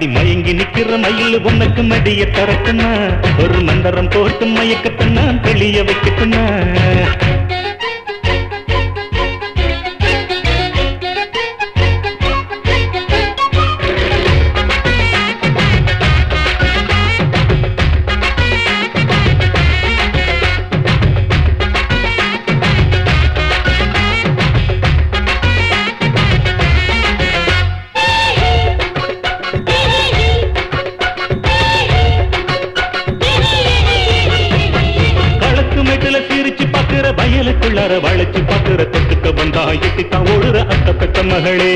அடி மயங்கி நிக்கிற மயில் உனக்கு மடிய தரட்டுமா ஒரு மந்திரம் போட்டு மயக்கத்தை நான் தெளிய வைக்கட்டுமா வயலுக்குள்ளார வளைச்சு பாக்குற தொட்டுக்க வந்தா எட்டித்தான் ஓடுற அத்த பெத்த மகளே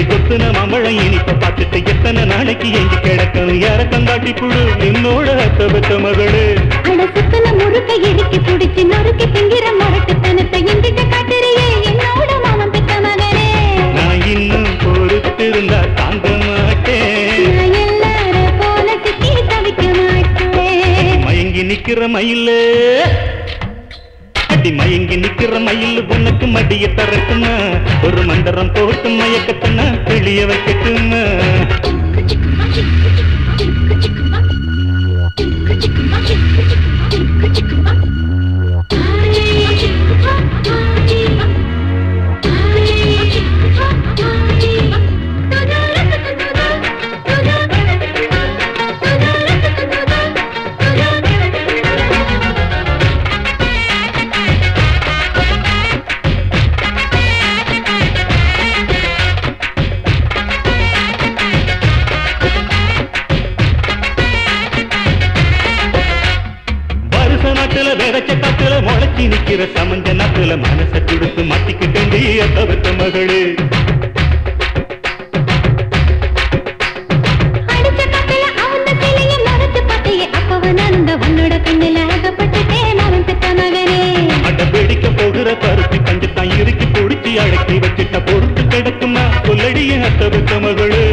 கொத்துன மாம்பழம் இனிப்ப பார்த்துட்டு எத்தனை நாளைக்கு எங்க கிடக்கணும் யார கங்காட்டி புழு என்னோட அத்த பெத்த மகளே முறுக்க இடுக்கி பிடிச்சு நொறுக்கி திங்கிற முரட்டுத்தனத்தை எங்கிட்ட காட்டுறியே என்னோட மாமன் பெத்த மகளே நான் இன்னும் பொறுத்திருந்தா தாங்க மாட்டேன் எல்லாரும் போல சுத்தி தவிக்க மாட்டேன் மயங்கி நிக்கிற மயிலு அடி மயங்கி நிக்கிற மயில் உனக்கு மடிய தரட்டுமா ஒரு மந்திரம் போட்டு மயக்கத்தை நான் தெளிய வைக்கட்டுமா வேகச்ச காத்துல முளைச்சி நிக்கிற சமஞ்ச நாட்டுல மனசை கொடுத்து மாத்திக்கிட்டே தவிர்த்த மகளே அடப்பிடிக்க போகிற பருத்தி பஞ்சத்தான் இறுக்கி பிடிச்சி அடக்கி வச்சுட்ட பொறுத்து கிடக்குமா சொல்லடிய தவிர்த்த மகளே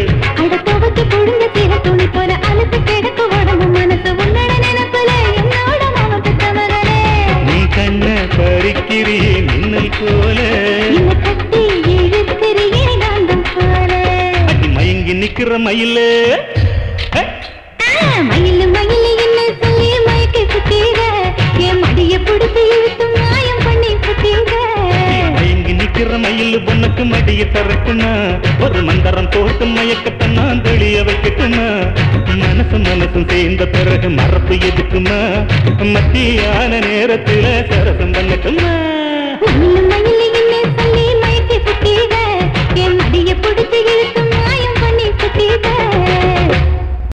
பறிக்கிறியே மின்னல் போல அடி மயங்கி நிக்கிற மயிலு மயிலு மயிலு என்ன சொல்லி மயக்க சுத்தீர என் மடிய பிடிச்சி இழுத்து மாயம் பண்ணி சுத்தீர மயங்கி நிக்கிற மயில் உனக்கு மடிய தரட்டுமா ஒரு மந்திரம் போட்டு மயக்கத்தை நான் தெளிய வைக்கட்டுமா மனசும் சேர்ந்த பிறகு மறப்பு எதுக்குமா மத்தியான நேரத்துல சரசம் பண்ணட்டுமா மயிலு மயிலு